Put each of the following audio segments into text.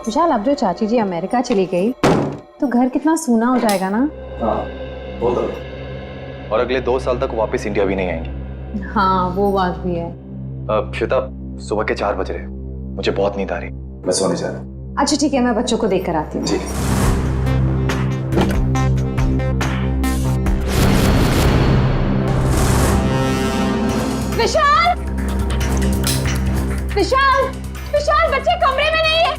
विशाल, अब जो चाची जी अमेरिका चली गई तो घर कितना सूना हो जाएगा ना। हाँ, वो तो। और अगले 2 साल तक वापस इंडिया भी नहीं आएंगी। हाँ, वो बात भी है। श्वेता, सुबह के 4 बज रहे, मुझे बहुत नींद आ रही, मैं सोने जा रहा हूँ। अच्छा ठीक है, मैं बच्चों को देख कर आती हूँ। ठीक। विशाल, विशाल, विशाल, बच्चे कमरे में नहीं है।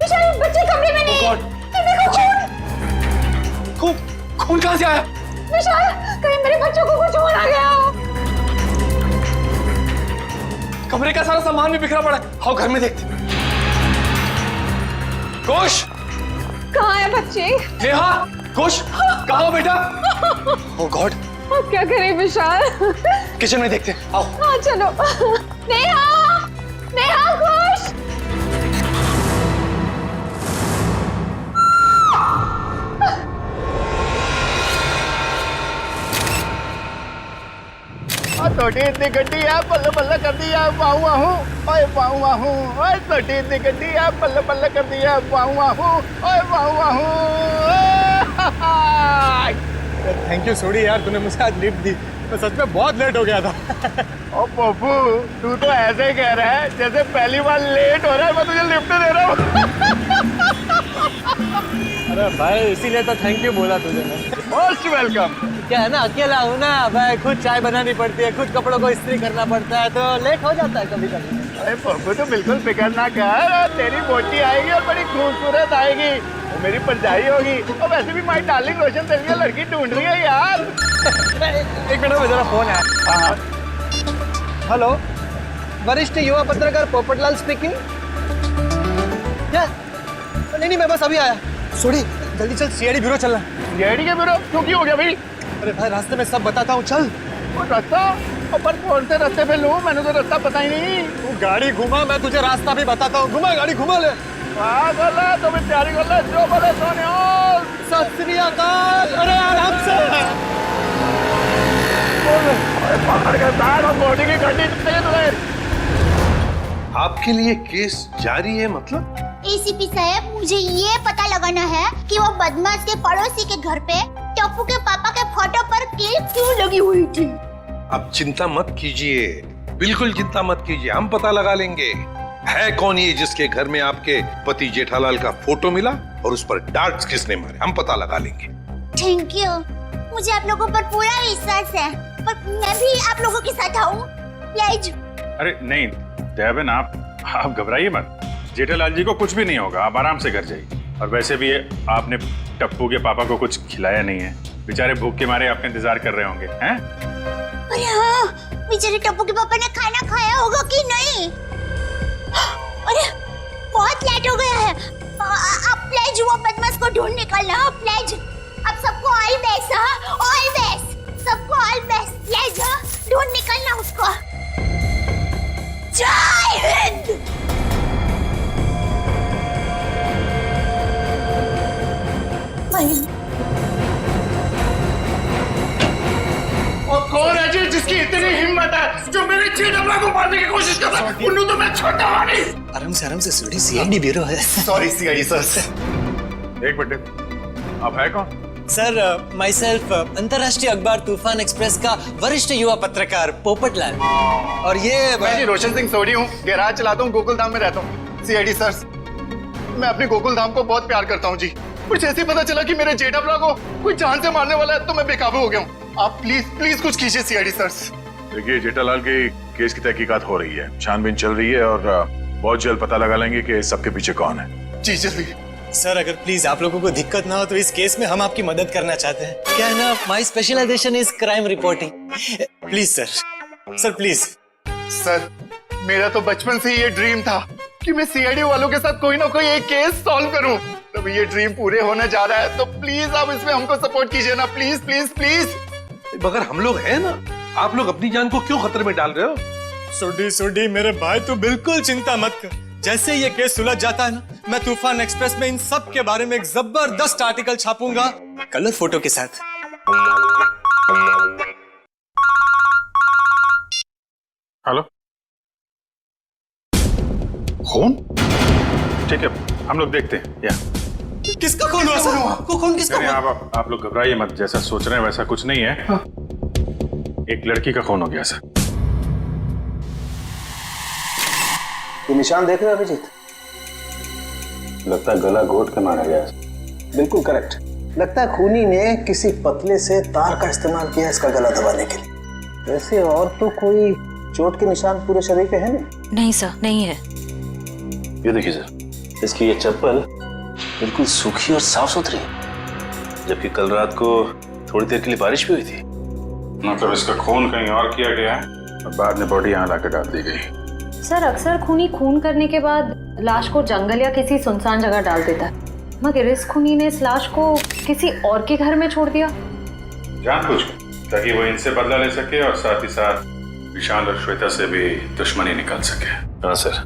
विशाल, बच्चे कमरे में नहीं है। देखो खून। खून कहाँ से आया? विशाल, कहीं मेरे बच्चों को कुछ हो ना गया हो। कमरे का सारा सामान भी बिखरा पड़ा है। आओ घर में देखते। घोष, कहाँ है बच्चे? नेहा, घोष, कहाँ हो बेटा? ओह गॉड, अब क्या करें विशाल? किचन में देखते हैं, आओ। हाँ चलो। नेहा, नेहा, घोष। तोटी इतनी गड्डी है, बल्ले बल्ले कर दिया, वाहू वाहू, ओए वाहू वाहू, ओए तोटी इतनी गड्डी है, बल्ले बल्ले कर दिया, वाहू वाहू, ओए वाहू वाहू। थैंक यू सोडी यार, तूने मुझे आज लिफ्ट दी। मैं सच में बहुत लेट हो गया था। ओ पप्पू, तू तो ऐसे ही कह रहा है जैसे पहली बार लेट हो रहा है मैं तुझे लिफ्ट दे रहा हूँ। अरे भाई, इसीलिए तो थैंक यू बोला तुझे मैं। Most welcome. क्या है ना, अकेला हूँ ना भाई, खुद चाय बनानी पड़ती है, खुद कपड़ों को इस्त्री करना पड़ता है, तो लेट हो जाता है कभी कभी। अरे पप्पू, तो बिल्कुल फिक्र ना कर, तेरी बोटी आएगी और बड़ी खूबसूरत आएगी, वो मेरी परजाई होगी। और वैसे भी माय डार्लिंग रोशन तेरे लिए लड़की ढूंढ रही है यार। एक मिनट में जरा फोन है। हाँ। हेलो, वरिष्ठ युवा पत्रकार पोपटलाल स्पीकिंग। क्या? नहीं, मैं बस अभी आया। सोडी, जल्दी चल, सीआईडी ब्यूरो चलना। सीआईडी के ब्यूरो? क्यों, की हो गया भाई? अरे भाई, रास्ते में सब बताता हूँ, चल। वो रास्ता? अपन कौन से रास्ते पे लूं? मैंने तो रास्ता पता ही नहीं। तू गाड़ी घुमा, मैं तुझे रास्ता भी बताता हूँ। घुमा, गाड़ी घुमा ले। पागल है, तो मैं तैयारी कर ले, जो बोले सोने। सत श्री अकाल। अरे आराम से। पकड़ के बैठ और बॉडी की गड्डी चाहिए तुझे। आपके लिए केस जारी है मतलब? एसीपी साहब, मुझे ये पता लगाना है कि वो बदमाश के पड़ोसी के घर पे टप्पू के पापा के फोटो पर क्लिप क्यों लगी हुई थी। अब चिंता मत कीजिए, बिल्कुल चिंता मत कीजिए, हम पता लगा लेंगे है कौन ये जिसके घर में आपके पति जेठालाल का फोटो मिला और उस पर डार्ट्स किसने मारे, हम पता लगा लेंगे। थैंक यू, मुझे आप लोगों पर पूरा विश्वास है, पर मैं भी आप लोगों के साथ आऊँ प्लीज। अरे नहीं दयाबेन, आप घबराइए मत, जेठालाल जी को कुछ भी नहीं होगा, आप आराम से घर जाइए। और वैसे भी आपने टप्पू के पापा को कुछ खिलाया नहीं है, बेचारे भूख के मारे आपका इंतजार कर रहे होंगे, हैं? अरे हाँ, बेचारे टप्पू के पापा ने खाना खाया होगा कि नहीं? अरे बहुत लेट हो गया है, आप प्लीज वो बदमाश को ढूंढ निकलना, प्लीज। आप सबको ऑल बेस्ट, हाँ ऑल बेस्ट, सबको ऑल बेस्ट, प्लीज ढूंढ निकलना उसको। जय हिंद। और कौन है जी जिसकी इतनी हिम्मत है जो मेरे जेठालाल को मारने की कोशिश कर रहा है? उन्हें तो मैं छोड़ता हूं नहीं। आराम से सोडी, सीआईडी ब्यूरो है। Sorry CID sir. एक मिनट, आप है कौन? सर, माई सेल्फ अंतर्राष्ट्रीय अखबार तूफान एक्सप्रेस का वरिष्ठ युवा पत्रकार पोपटलाल। और ये मैं जी रोशन सिंह सोडी हूँ, गैराज चलाता हूँ, गोकुल धाम में रहता हूँ। सीआईडी सर, मैं अपने गोकुल धाम को बहुत प्यार करता हूँ जी। कुछ ऐसे पता चला कि मेरे जेठालाल को कोई जान से मारने वाला है, तो मैं बेकाबू हो गया हूँ। आप प्लीज कुछ कीजिए सीआईडी सर। देखिए, जेठालाल के केस की तहकीकात हो रही है, छानबीन चल रही है और बहुत जल्द पता लगा लेंगे कि सबके पीछे कौन है। जी जल्दी। सर, अगर प्लीज आप लोगों को दिक्कत ना हो तो इस केस में हम आपकी मदद करना चाहते हैं। क्या है ना, my specialisation is crime reporting. Please sir please. Sir, मेरा तो बचपन से ये ड्रीम था कि मैं सीआईडी वालों के साथ कोई ना कोई एक केस सॉल्व करूं। तो ये ड्रीम पूरे होने जा रहा है, तो प्लीज आप इसमें हमको सपोर्ट कीजिए ना, प्लीज प्लीज प्लीज। मगर हम लोग हैं ना, आप लोग अपनी जान को क्यों खतरे में डाल रहे हो? सोडी मेरे भाई, तू बिल्कुल चिंता मत कर। जैसे ये केस सुलझ जाता है ना, मैं तूफान एक्सप्रेस में इन सब के बारे में एक जबरदस्त आर्टिकल छापूंगा, कलर फोटो के साथ। हेलो, खून? ठीक है, हम लोग देखते हैं। या किसका खून हुआ सर? को खून किसका नहीं, हुआ? आप लोग घबराइए मत, जैसा सोच रहे हैं वैसा कुछ नहीं है। एक लड़की का खून हो गया सर। ये निशान देख रहे हो अभिजीत? लगता है गला घोट के मारा गया। बिल्कुल करेक्ट। लगता है खूनी ने किसी पतले से तार का इस्तेमाल किया इसका गला दबाने के लिए। वैसे और तो कोई चोट के निशान पूरे शरीर पे है नहीं। नहीं सर, नहीं है। ये देखिए सर, इसकी ये चप्पल बिल्कुल सूखी और साफ सुथरी है, जबकि कल रात को थोड़ी देर के लिए बारिश भी हुई थी। मतलब इसका खून कहीं और किया गया है और बाद में बॉडी यहाँ लाकर डाल दी गई। सर अक्सर खूनी खून करने के बाद लाश को जंगल या किसी सुनसान जगह डाल देता है, मगर इस खूनी ने इस लाश को किसी और के घर में छोड़ दिया। जानबूझकर, ताकि वो इनसे बदला ले सके और साथ ही साथ विशाल और श्वेता से भी दुश्मनी निकाल सके। हाँ सर,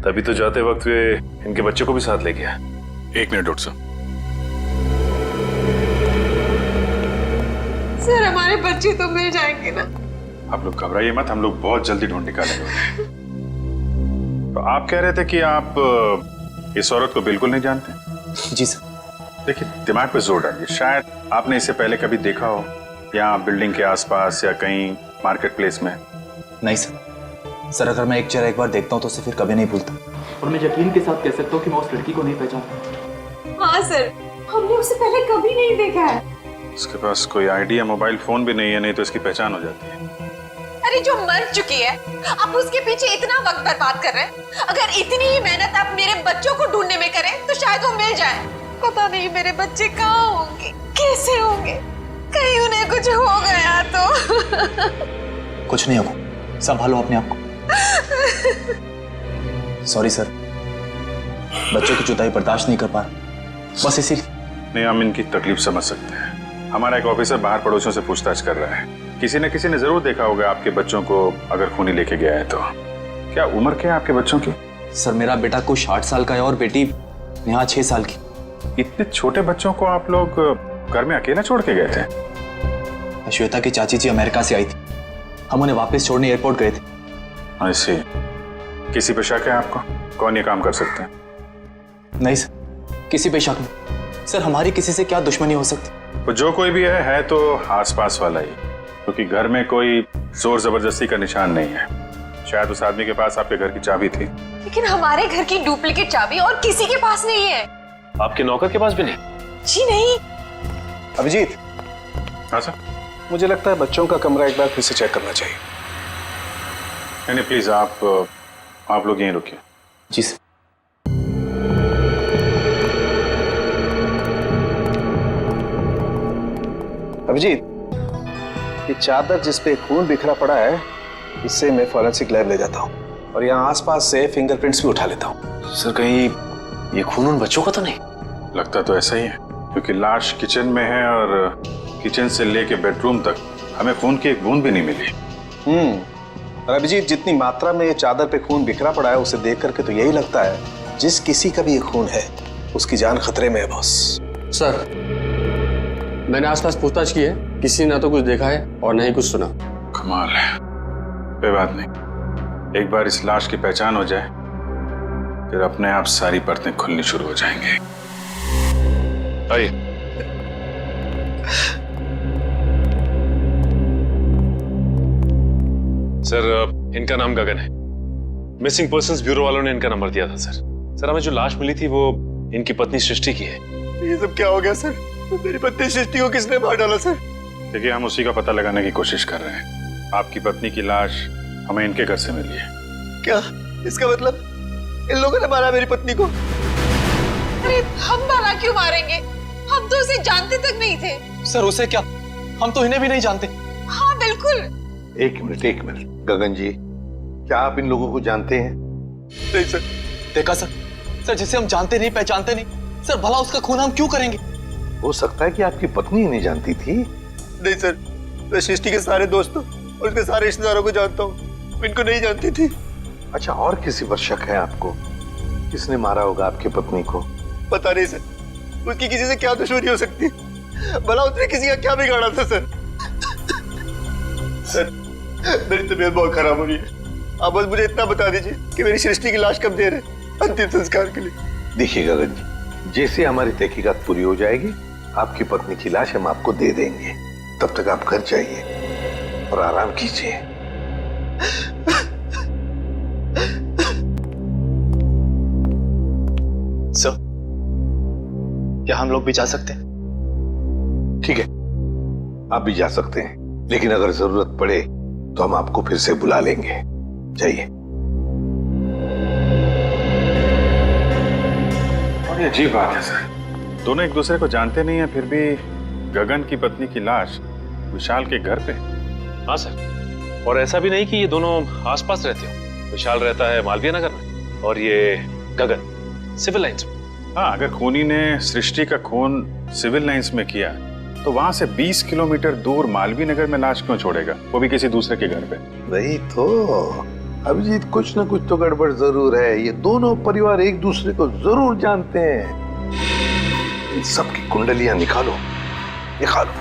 तभी तो जाते वक्त वे इनके बच्चे को भी साथ ले गया। 1 मिनट डॉक्टर साहब। सर हमारे बच्चे तो मिल जाएंगे ना? आप लोग घबराइए मत, हम लोग बहुत जल्दी ढूंढ निकालेंगे। तो आप कह रहे थे कि आप इस औरत को बिल्कुल नहीं जानते? जी सर। देखिए, दिमाग पे जोर डालिए। शायद आपने इसे पहले कभी देखा हो, या बिल्डिंग के आसपास या कहीं मार्केट प्लेस में। नहीं सर। सर अगर मैं एक चेहरा एक बार देखता हूँ तो उसे फिर कभी नहीं भूलता। और मैं यकीन के साथ कह सकता हूँ कि मैं उस लड़की को नहीं पहचानता। हाँ सर, हमने उसे पहले कभी नहीं देखा है। इसके पास कोई आईडी या मोबाइल फोन भी नहीं है, नहीं तो इसकी पहचान हो जाती है। अरे जो मर चुकी है, आप उसके पीछे इतना वक्त बर्बाद कर रहे हैं। अगर इतनी ही मेहनत आप मेरे बच्चों को ढूंढने में करें तो शायद वो मिल जाए। पता नहीं मेरे बच्चे कहाँ होंगे, कैसे होंगे, कहीं उन्हें कुछ हो गया तो। कुछ नहीं होगा, संभालो अपने आप को। सॉरी सर, बच्चों की जुदाई बर्दाश्त नहीं कर पा रहा, बस इसीलिए। नहीं, हम इनकी तकलीफ समझ सकते हैं। हमारा एक ऑफिसर बाहर पड़ोसियों से पूछताछ कर रहा है। किसी न किसी ने जरूर देखा होगा आपके बच्चों को, अगर खूनी लेके गया है तो। क्या उम्र क्या है आपके बच्चों की? सर मेरा बेटा कुछ 60 साल का है और बेटी नेहा 6 साल की। इतने छोटे बच्चों को आप लोग घर में अकेला छोड़ के गए थे? श्वेता की चाची जी अमेरिका से आई थी, हम उन्हें वापस छोड़ने एयरपोर्ट गए थे। ऐसे किसी पे शक है आपको? कौन ये काम कर सकते हैं? नहीं सर, किसी पे शक नहीं। सर हमारी किसी से क्या दुश्मनी हो सकती? वो जो कोई भी है तो आसपास वाला ही, क्योंकि घर में कोई जोर जबरदस्ती का निशान नहीं है। शायद उस आदमी के पास आपके घर की चाबी थी। लेकिन हमारे घर की डुप्लीकेट चाबी और किसी के पास नहीं है। आपके नौकर के पास भी नहीं? जी नहीं। अभिजीत। हाँ सर। मुझे लगता है बच्चों का कमरा एक बार फिर से चेक करना चाहिए। नहीं प्लीज, आप लोग यहीं रुकिए। जी सर। अभिजीत, ये चादर जिस पे खून बिखरा पड़ा है, इससे मैं फॉरेंसिक लैब ले जाता हूँ और यहाँ आसपास से फिंगरप्रिंट्स भी उठा लेता हूँ। सर कहीं ये खून उन बच्चों का तो नहीं? लगता तो ऐसा ही है, क्योंकि लाश किचन में है और किचन से लेके बेडरूम तक हमें खून की एक बूंद भी नहीं मिली। और अभिजीत, जितनी मात्रा में ये चादर पे खून बिखरा पड़ा है उसे देख करके तो यही लगता है जिस किसी का भी ये खून है उसकी जान खतरे में है बॉस। सर मैंने आसपास पूछताछ की है, किसी ने ना तो कुछ देखा है और ना ही कुछ सुना। कमाल है। कोई बात नहीं, एक बार इस लाश की पहचान हो जाए फिर अपने आप सारी परतें खुलनी शुरू हो जाएंगे। आइए। सर इनका नाम गगन है। मिसिंग पर्संस ब्यूरो वालों ने इनका नंबर दिया था सर। सर हमें जो लाश मिली थी वो इनकी पत्नी सृष्टि की है। ये सब क्या हो गया सर? मेरी पत्नी सृष्टि को किसने मार डाला सर? देखिए, हम उसी का पता लगाने की कोशिश कर रहे हैं। आपकी पत्नी की लाश हमें इनके घर से मिली है। क्या इसका मतलब इन लोगों ने मारा मेरी पत्नी को? अरे हम भला क्यों मारेंगे? हम तो उसे जानते तक नहीं थे। सर उसे क्या, हम तो इन्हें भी नहीं जानते। हाँ बिल्कुल। एक मिनट गगन जी, क्या आप इन लोगों को जानते हैं? नहीं सर। देखा सर जिसे हम जानते नहीं पहचानते नहीं, सर भला उसका खून हम क्यों करेंगे? हो सकता है कि आपकी पत्नी ही नहीं जानती थी। नहीं सर, मैं सृष्टि के सारे दोस्तों और उसके सारे रिश्तेदारों को जानता हूँ, इनको नहीं जानती थी। अच्छा, और किसी पर शक है आपको? किसने मारा होगा आपकी पत्नी को? पता नहीं सर, उसकी किसी से क्या दुश्मनी हो सकती है? भला उसने किसी का क्या बिगाड़ा था सर? सर मेरी तबीयत बहुत खराब हो रही है, आप बस मुझे इतना बता दीजिए कि मेरी सृष्टि की लाश कब दे रहे अंतिम संस्कार के लिए। देखिए गगन जी, जैसे हमारी तहकीकात पूरी हो जाएगी आपकी पत्नी की लाश हम आपको दे देंगे। तब तक आप घर जाइए और आराम कीजिए। सर, क्या हम लोग भी जा सकते हैं? ठीक है, आप भी जा सकते हैं, लेकिन अगर जरूरत पड़े तो हम आपको फिर से बुला लेंगे। जाइए। और ये अजीब बात है सर, दोनों एक दूसरे को जानते नहीं है, फिर भी गगन की पत्नी की लाश विशाल के घर पे। हाँ सर, और ऐसा भी नहीं कि ये दोनों आसपास रहते हो। विशाल रहता है मालवीय नगर में और ये गगन सिविल लाइंस में। हाँ, अगर खूनी ने सृष्टि का खून सिविल लाइंस में किया तो वहां से 20 किलोमीटर दूर मालवीय नगर में लाश क्यों छोड़ेगा, वो भी किसी दूसरे के घर पे? वही तो अभिजीत, कुछ ना कुछ तो गड़बड़ जरूर है। ये दोनों परिवार एक दूसरे को जरूर जानते हैं। इन सबकी कुंडलियां निकालो, निकालो।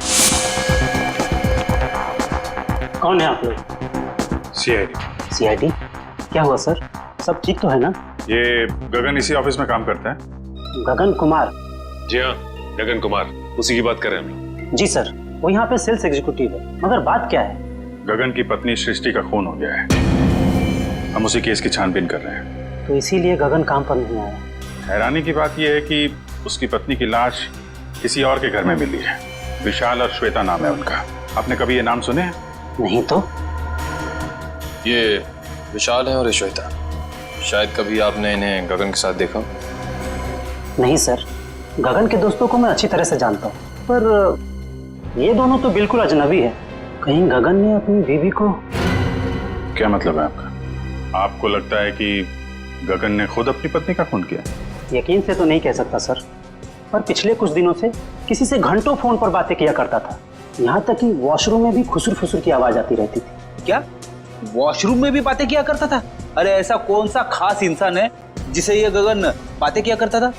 कौन है आप लोग? सीआईडी। सीआईडी? क्या हुआ सर, सब ठीक तो है ना? ये गगन इसी ऑफिस में काम करता है। गगन कुमार? जी हाँ, गगन कुमार, उसी की बात कर रहे हैं हम लोग। जी सर, वो यहाँ पे सेल्स एग्जीक्यूटिव है। मगर बात क्या है? गगन की पत्नी सृष्टि का खून हो गया है, हम उसी केस की छानबीन कर रहे हैं। तो इसीलिए गगन काम पर नहीं आया। हैरानी की बात यह है कि उसकी पत्नी की लाश किसी और के घर में मिली है। विशाल और श्वेता नाम है उनका। आपने कभी ये नाम सुने हैं? नहीं तो। ये विशाल है और ये श्वेता। शायद कभी आपने इन्हें गगन के साथ देखा? नहीं सर, गगन के दोस्तों को मैं अच्छी तरह से जानता हूँ, पर ये दोनों तो बिल्कुल अजनबी है। कहीं गगन ने अपनी बीवी को... क्या मतलब है आपका? आपको लगता है कि गगन ने खुद अपनी पत्नी का खून किया? यकीन से तो नहीं कह सकता सर, पर पिछले कुछ दिनों से किसी से घंटों फोन पर बातें किया करता था। यहाँ तक कि वॉशरूम में भी खुसुर फुसुर की आवाज आती रहती थी। क्या वॉशरूम में भी बातें किया करता था? अरे ऐसा कौन सा खास इंसान है जिसे ये गगन बातें किया करता था?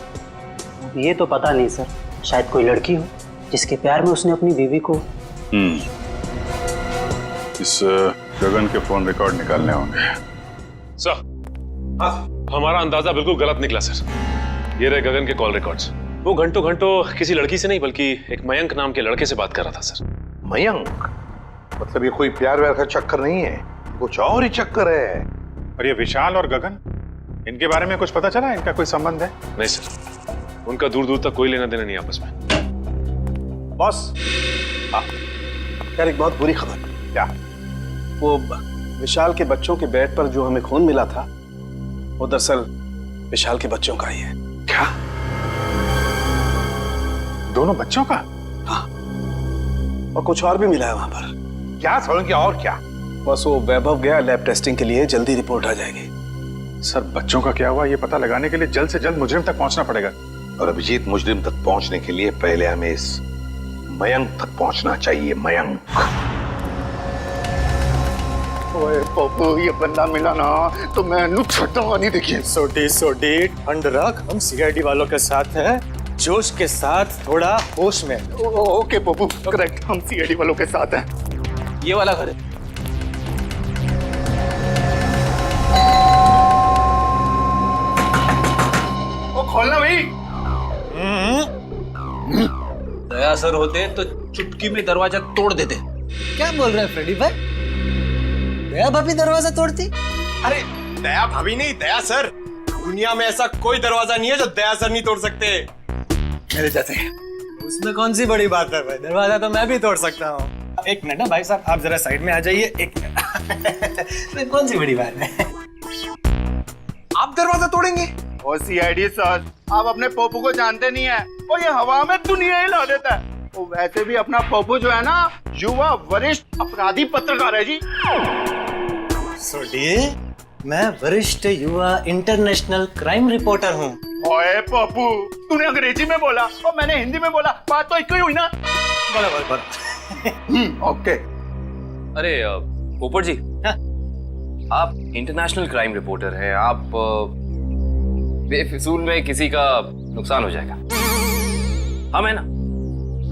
ये तो पता नहीं सर, शायद कोई लड़की हो जिसके प्यार में उसने अपनी बीवी को... इस गगन के फोन रिकॉर्ड निकालने होंगे। सर, हमारा अंदाजा बिल्कुल गलत निकला सर। ये रहे गगन के कॉल रिकॉर्ड्स। वो घंटों घंटों किसी लड़की से नहीं बल्कि एक मयंक नाम के लड़के से बात कर रहा था सर। मयंक? मतलब ये कोई प्यार व्यार का चक्कर नहीं है, कुछ और ही चक्कर है। और ये विशाल और गगन, इनके बारे में कुछ पता चला? इनका कोई संबंध है? नहीं सर, उनका दूर दूर तक कोई लेना देना नहीं आपस में। बॉस, यार एक बहुत बुरी खबर। क्या? वो विशाल के बच्चों के बेड पर जो हमें खून मिला था वो दरअसल विशाल के बच्चों का ही है। क्या? दोनों बच्चों का? हाँ, और कुछ और भी मिला है वहां पर। क्या समझ गया? और क्या? बस वो वैभव गया लैब टेस्टिंग के लिए, जल्दी रिपोर्ट आ जाएगी। सर, बच्चों का क्या हुआ ये पता लगाने के लिए जल्द से जल्द मुजरिम तक पहुंचना पड़ेगा। और अभिजीत, मुजरिम तक पहुंचने के लिए पहले हमें इस मयंक तक पहुंचना चाहिए। मयंक। ओए पप्पू, ये बंदा मिला ना तो मैं छुट्टा नहीं। देखिए सोडी ठंड रख, हम सीआईडी वालों के साथ हैं, जोश के साथ, थोड़ा होश में। ओके पप्पू, करेक्ट, हम सीआईडी वालों के साथ हैं। ये वाला घर है। खोलना भाई। दया सर होते तो चुटकी में दरवाजा तोड़ देते। क्या बोल रहे हैं फ्रेडी भाई? दया भाभी दरवाजा तोड़ती? अरे दया भाभी नहीं, दया सर। दुनिया में ऐसा कोई दरवाजा नहीं है जो दया सर नहीं तोड़ सकते। मेरे जैसे। उसमें कौन सी बड़ी बात है भाई, दरवाजा तो मैं भी तोड़ सकता हूँ। एक मिनट ना भाई साहब, आप जरा साइड में आ जाइए। एक मिनट। कौन सी बड़ी बात है? आप दरवाजा तोड़ेंगे? ओ सीआईडी सर, आप अपने पप्पू को जानते नहीं है, और ये हवा में दुनिया हिला देता है। वो वैसे भी अपना पप्पू जो है ना, युवा वरिष्ठ अपराधी पत्रकार है जी। सोडी, मैं वरिष्ठ युवा इंटरनेशनल क्राइम रिपोर्टर हूँ। ओए पप्पू, तूने अंग्रेजी में बोला और मैंने हिंदी में बोला, बात तो एक ही हुई ना। बराबर। ओके। अरे पोपट जी, आप इंटरनेशनल क्राइम रिपोर्टर हैं, आप बेफिजूल में किसी का नुकसान हो जाएगा। हम है ना,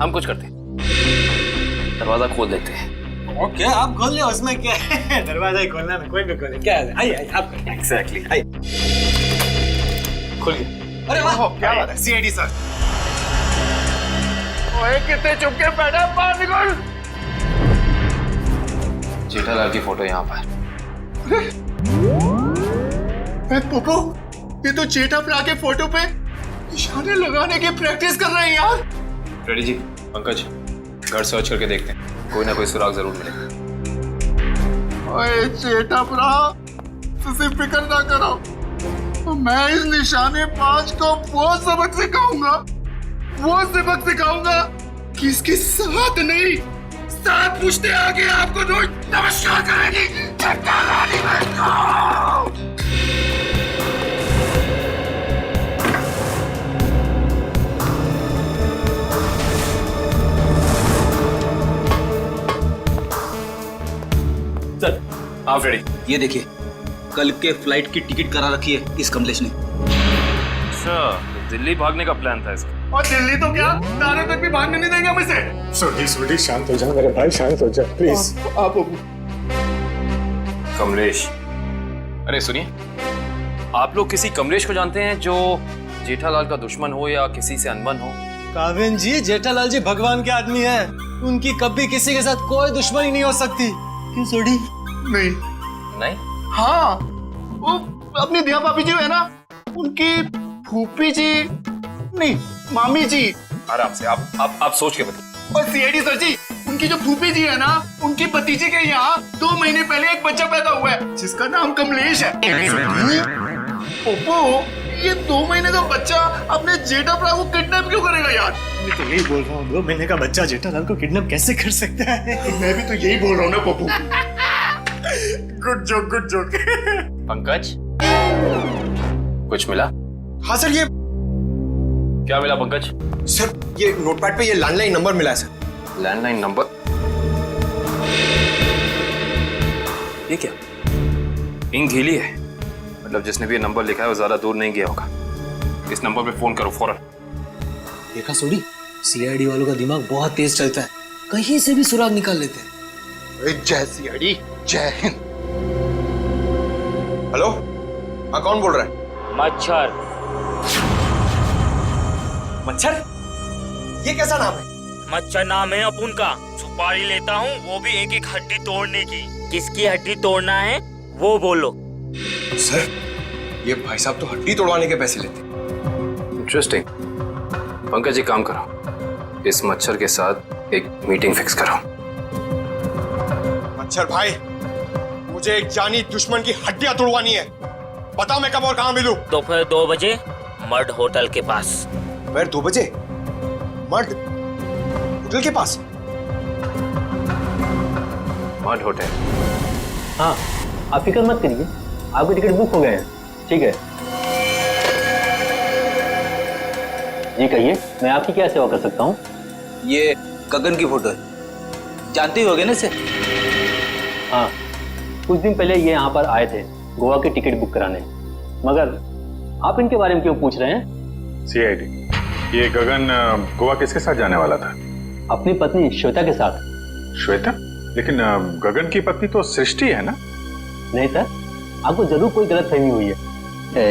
हम कुछ करते हैं, दरवाजा खोल देते हैं ओके आप खोल ले, उसमें क्या है, दरवाजा ही खोलना ना, कोई भी खोले, क्या है, आइए आइए आप एग्जैक्टली आइए, खुल गया। अरे वाह क्या बात है, सीआईडी सर। ओए कितने चुपके बैठा, बाहर निकल। जेठालाल की फोटो यहाँ पर। पोपो, ये तो जेठा प्रा के फोटो पे निशाने लगाने की प्रैक्टिस कर रहे हैं यार। रेडी जी, पंकज घर सर्च करके देखते हैं, कोई ना कोई सुराग जरूर मिलेगा। ओए जेठा प्रा, तुझे फिक्र ना करो, तो मैं इस निशाने बाज को वो सबक सिखाऊंगा कि इसके साथ नहीं, साथ पूछते आगे आपको रोज नमस्कार करेगी। सर आप रेडी? ये देखिए, कल के फ्लाइट की टिकट करा रखी है इस कमलेश ने। अच्छा, दिल्ली भागने का प्लान था इसका। और दिल्ली तो क्या, तारे तक भी भागने नहीं देंगे हम इसे। सोडी शांत हो जा मेरे भाई, शांत हो जा प्लीज। आप कमलेश, अरे सुनिए, आप लोग किसी कमलेश को जानते हैं जो जेठालाल का दुश्मन हो या किसी से अनबन हो? काविन जी, जेठालाल जी भगवान के आदमी हैं, उनकी कभी किसी के साथ कोई दुश्मनी नहीं हो सकती। क्यों सोडी? नहीं? हाँ, वो अपनी दिया भाभी जी है ना, उनकी फूफी जी नहीं, मामी जी। आराम से, आप सोच के बताइए। और सीआईडी सर जी, उनकी जो फूफी जी है ना, उनकी भतीजे के यहाँ 2 महीने पहले एक बच्चा पैदा हुआ है जिसका नाम कमलेश है। ओप्पो, ये 2 महीने का बच्चा अपने जेठा प्रा को किडनैप क्यों करेगा यार? मैं तो यही बोल रहा हूँ, 2 महीने का बच्चा जेठालाल को किडनैप कैसे कर सकता है? मैं भी तो यही बोल रहा हूँ ना पप्पू। Good joke. पंकज, कुछ मिला? हाँ सर, ये क्या मिला पंकज? सर ये नोटपैड पे ये लैंडलाइन नंबर मिला है सर। Landline number? ये क्या? इंक गीली है, मतलब जिसने भी ये नंबर लिखा है वो ज्यादा दूर नहीं गया होगा। इस नंबर पे फोन करो फौरन। देखा सोडी, सीआईडी वालों का दिमाग बहुत तेज चलता है, कहीं से भी सुराग निकाल लेते हैं। जय सीआईडी, जय हिंद। हेलो, हाँ कौन बोल रहा है? मच्छर? ये कैसा नाम है? मच्छर नाम है अपुन का। सुपारी लेता हूँ, वो भी एक एक हड्डी तोड़ने की। किसकी हड्डी तोड़ना है वो बोलो। सर, ये भाई साहब तो हड्डी तोड़वाने के पैसे लेते। इंटरेस्टिंग। पंकज एक काम करो, इस मच्छर के साथ एक मीटिंग फिक्स करो। मच्छर भाई, मुझे एक जानी दुश्मन की हड्डियां तोड़वानी है, बताओ मैं कब और कहाँ मिलूं? दोपहर 2 बजे मर्ड होटल के पास। दोपहर 2 बजे मर्ड होटल के पास? Mud hotel? हाँ, आप फिक्र मत करिए, आपके टिकट बुक हो गए हैं। ठीक है जी, कहिए मैं आपकी क्या सेवा कर सकता हूँ? ये गगन की फोटो है, जानते ही होगे ना इसे? हाँ, कुछ दिन पहले ये यहाँ पर आए थे गोवा की टिकट बुक कराने, मगर आप इनके बारे में क्यों पूछ रहे हैं? सीआईडी, ये गगन गोवा किसके साथ जाने वाला था? अपनी पत्नी श्वेता के साथ। श्वेता? लेकिन गगन की पत्नी तो सृष्टि है ना? नहीं सर, आपको जरूर कोई गलतफहमी हुई है।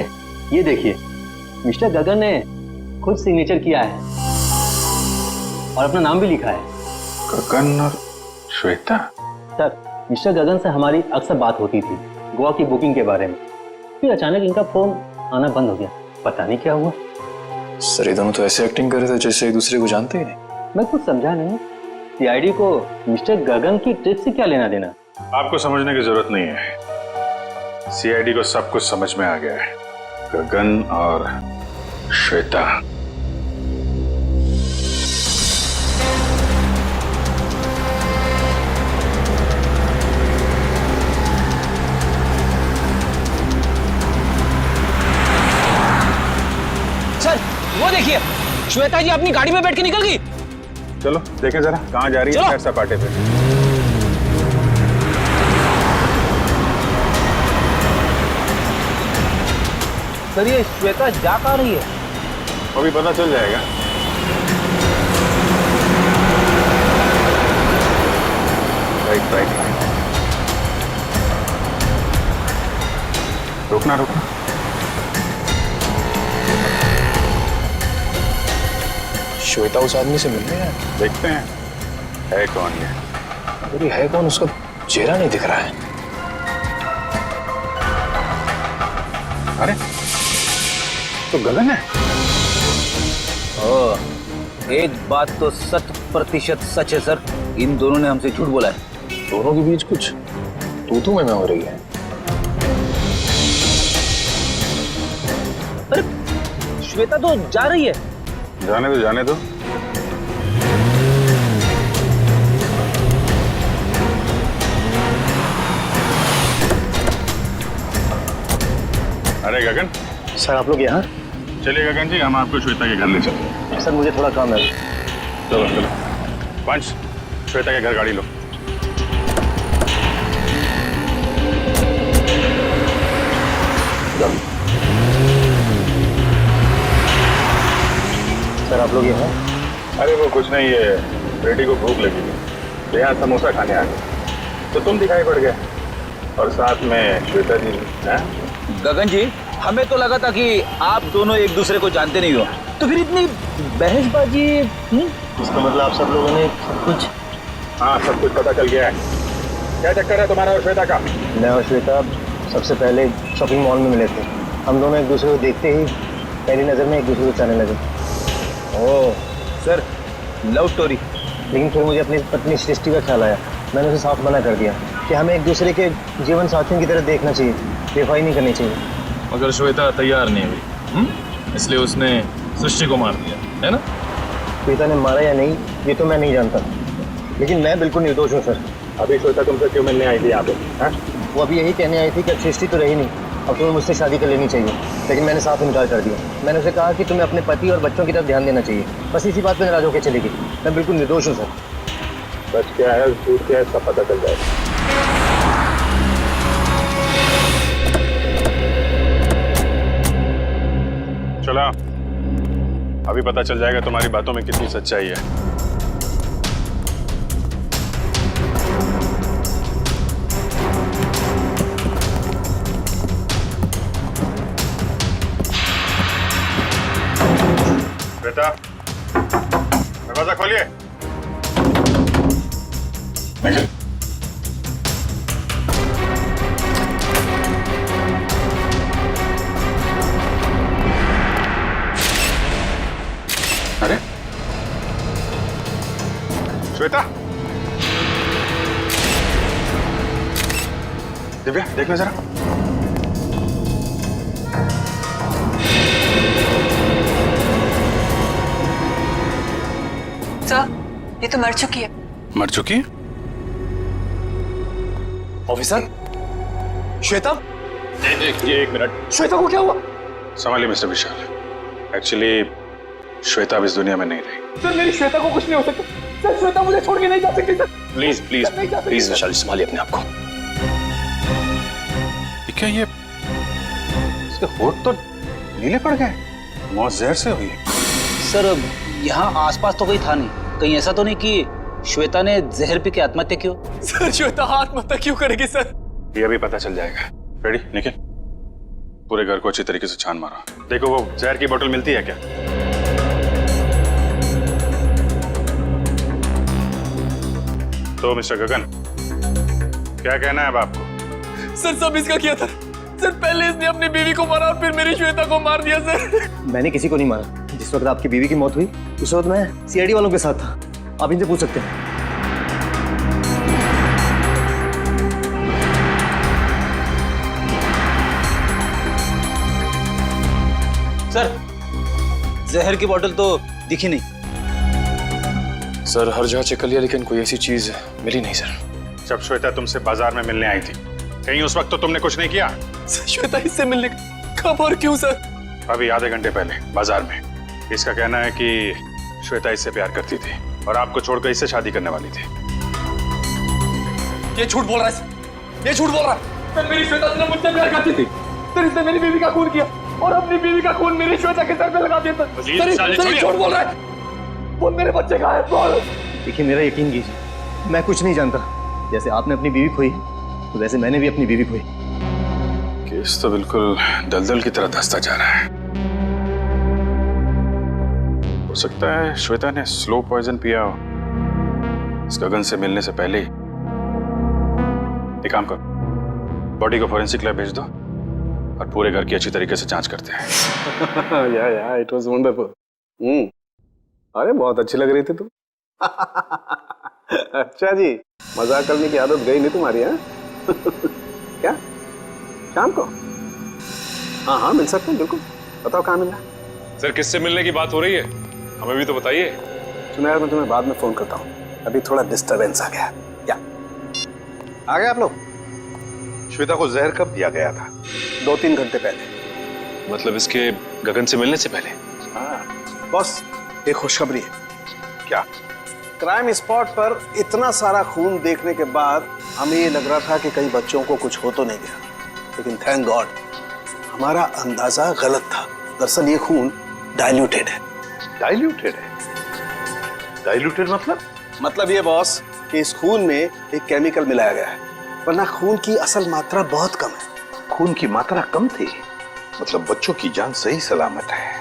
ये देखिए, मिस्टर गगन ने खुद सिग्नेचर किया है और अपना नाम भी लिखा है। गगन और श्वेता? सर, मिस्टर गगन से हमारी अक्सर बात होती थी गोवा की बुकिंग के बारे में, फिर अचानक इनका फोन आना बंद हो गया, पता नहीं क्या हुआ। सर, ये दोनों तो ऐसे एक्टिंग कर रहे थे जैसे एक दूसरे को जानते ही नहीं। मैं कुछ समझा नहीं, सीआईडी को मिस्टर गगन की ट्रिप से क्या लेना देना? आपको समझने की जरूरत नहीं है, सीआईडी को सब कुछ समझ में आ गया है। गगन और श्वेता। सर, वो देखिए, श्वेता जी अपनी गाड़ी में बैठ के निकल गई। चलो देखें जरा कहाँ जा रही है सैर सपाटे पे। सर, ये श्वेता जा कहाँ रही है? अभी पता चल जाएगा। Right right. रुकना रुकना। श्वेता उस आदमी से मिलने है। देखते हैं है कौन ये। अगर ये है कौन, उसका चेहरा नहीं दिख रहा है। अरे तो गगन है। एक बात तो 100% सच है सर, इन दोनों ने हमसे झूठ बोला है। दोनों के बीच कुछ तू में हो रही है। अरे श्वेता तो जा रही है। जाने दो जाने दो। अरे गगन। सर आप लोग यहाँ? चलिए गगन जी, हम आपको श्वेता के घर ले चलते। सर मुझे थोड़ा काम है। चलो चलो पंच, श्वेता के घर गाड़ी लो। सर आप लोग यहाँ? अरे वो कुछ नहीं, ये बेटी को भूख लगी थी तो यहाँ समोसा खाने आ गए तो तुम दिखाई पड़ गए और साथ में श्वेता जी। गगन जी, हमें तो लगा था कि आप दोनों एक दूसरे को जानते नहीं हो, तो फिर इतनी बहसबाजी। इसका मतलब आप सब लोगों ने सब कुछ? हाँ सब कुछ पता चल गया है। क्या चक्कर है तुम्हारा और श्वेता का? मैं और श्वेता सबसे पहले शॉपिंग मॉल में मिले थे। हम दोनों एक दूसरे को देखते ही पहली नज़र में एक दूसरे को चाहने लगे। Oh sir, love story. लेकिन फिर मुझे अपनी पत्नी सृष्टि का ख्याल आया। मैंने उसे साफ मना कर दिया कि हमें एक दूसरे के जीवन साथियों की तरह देखना चाहिए, बेवफाई नहीं करनी चाहिए। मगर श्वेता तैयार नहीं हुई, इसलिए उसने सृष्टि को मार दिया, है ना? श्वेता ने मारा या नहीं ये तो मैं नहीं जानता, लेकिन मैं बिल्कुल निर्दोष हूँ सर। अभी श्वेता तुमसे क्यों मिलने आई थी यहाँ पे? वो अभी यही कहने आई थी कि अब सृष्टि तो रही नहीं, अब तुम्हें मुझसे शादी कर लेनी चाहिए। लेकिन मैंने साफ इनकार कर दिया। मैंने उसे कहा कि तुम्हें अपने पति और बच्चों की तरफ ध्यान देना चाहिए। बस इसी बात पर नाराज होकर चली गई। मैं बिल्कुल निर्दोष हूँ सर। सच क्या है झूठ क्या है सब पता चल जाएगा। चलो अभी पता चल जाएगा तुम्हारी बातों में कितनी सच्चाई है। बेटा दरवाजा खोलिए। अरे श्वेता, दिव्या देखना जरा। सर ये तो मर चुकी है। मर चुकी? ऑफिसर, श्वेता? एक मिनट। श्वेता को क्या हुआ? संभालिए मिस्टर विशाल। एक्चुअली श्वेता अब इस दुनिया में नहीं रही। सर मेरी श्वेता को कुछ नहीं हो सकता। सर श्वेता मुझे छोड़ के नहीं जा सकती सर। प्लीज प्लीज प्लीज विशाल, संभालिए अपने आप को। क्या ये इसके होठ तो नीले पड़ गए? मौत जहर से हुई? सर यहाँ आसपास तो कोई था नहीं, कहीं ऐसा तो नहीं कि श्वेता ने जहर पी के आत्महत्या की हो? सर श्वेता आत्महत्या क्यों करेगी सर? ये अभी पता चल जाएगा। रेडी निखिल, पूरे घर को अच्छी तरीके से छान मारो। देखो वो जहर की बोतल मिलती है क्या? तो मिस्टर गगन क्या कहना है अब आपको? सर सब इसका किया था सर। पहले इसने अपनी बीवी को मारा और फिर मेरी श्वेता को मार दिया सर। मैंने किसी को नहीं मारा। जिस वक्त आपकी बीवी की मौत हुई उस वक्त मैं सीआईडी वालों के साथ था। आप इनसे पूछ सकते हैं। सर जहर की बोतल तो दिखी नहीं। सर हर जगह चेक कर लिया लेकिन कोई ऐसी चीज मिली नहीं सर। जब श्वेता तुमसे बाजार में मिलने आई थी कहीं उस वक्त तो तुमने कुछ नहीं किया? श्वेता इससे मिलने कब और क्यों सर? अभी आधे घंटे पहले बाजार में। इसका कहना है कि श्वेता इससे प्यार करती थी और आपको छोड़कर इससे शादी करने वाली थी। ये झूठ बोल रहा है। ये झूठ बोल रहा है। सर मेरी श्वेता से मुझसे प्यार करती थी। सर इसने मेरी बीवी का खून किया और अपनी बीवी का खून मेरी श्वेता के सर पे लगा दिया। सर झूठ बोल रहा है। बोल मेरे बच्चे कहाँ है? बोल। देखिए मेरा यकीन कीजिए, मैं कुछ नहीं जानता। जैसे आपने अपनी बीवी खोई तो वैसे मैंने भी अपनी बीवी खोई। केस तो बिल्कुल दलदल की तरह धंसता जा रहा है। हो सकता है श्वेता ने स्लो पॉइजन पिया हो इस गगन से मिलने से पहले ही। एक काम कर, बॉडी को फॉरेंसिक लैब भेज दो और पूरे घर की अच्छी तरीके से जांच करते हैं। या इट वाज वंडरफुल। अरे बहुत अच्छी लग रही थी तुम। अच्छा जी, मजाक करने की आदत गई नहीं तुम्हारी, है? क्या शाम को? हाँ हाँ मिल सकते हैं, बिल्कुल। बताओ कहाँ मिलना? सर किससे मिलने की बात हो रही है, हमें भी तो बताइए। सुना यार, मैं तुम्हें बाद में फोन करता हूँ, अभी थोड़ा डिस्टरबेंस आ गया। या आ गए आप लोग? श्वेता को जहर कब दिया गया था? 2-3 घंटे पहले। मतलब इसके गगन से मिलने से पहले? हाँ बॉस, एक खुशखबरी है। क्या? क्राइम स्पॉट पर इतना सारा खून देखने के बाद हमें ये लग रहा था कि कई बच्चों को कुछ हो तो नहीं गया, लेकिन थैंक गॉड हमारा अंदाजा गलत था। दरअसल ये खून डाइल्यूटेड है। डाइल्यूटेड है? डाइल्यूटेड मतलब ये बॉस कि इस खून में एक केमिकल मिलाया गया है, वरना खून की असल मात्रा बहुत कम है। खून की मात्रा कम थी, मतलब बच्चों की जान सही सलामत है।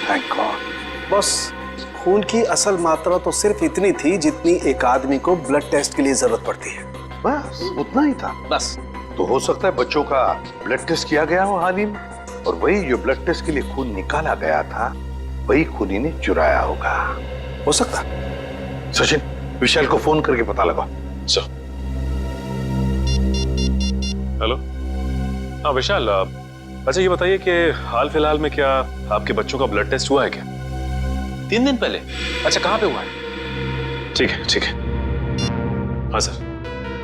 Thank God. बॉस खून की असल मात्रा तो सिर्फ इतनी थी जितनी एक आदमी को ब्लड टेस्ट के लिए जरूरत पड़ती है। बस उतना ही था? बस। तो हो सकता है बच्चों का ब्लड टेस्ट किया गया हो हाल ही में, और वही जो ब्लड टेस्ट के लिए खून निकाला गया था वही खूनी ने चुराया होगा। हो सकता। सचिन, विशाल को फोन करके पता लगाओ। सर। हेलो, हाँ विशाल, अच्छा ये बताइए कि हाल फिलहाल में क्या आपके बच्चों का ब्लड टेस्ट हुआ है क्या? 3 दिन पहले? अच्छा कहाँ पे हुआ है? ठीक है ठीक है। हाँ सर,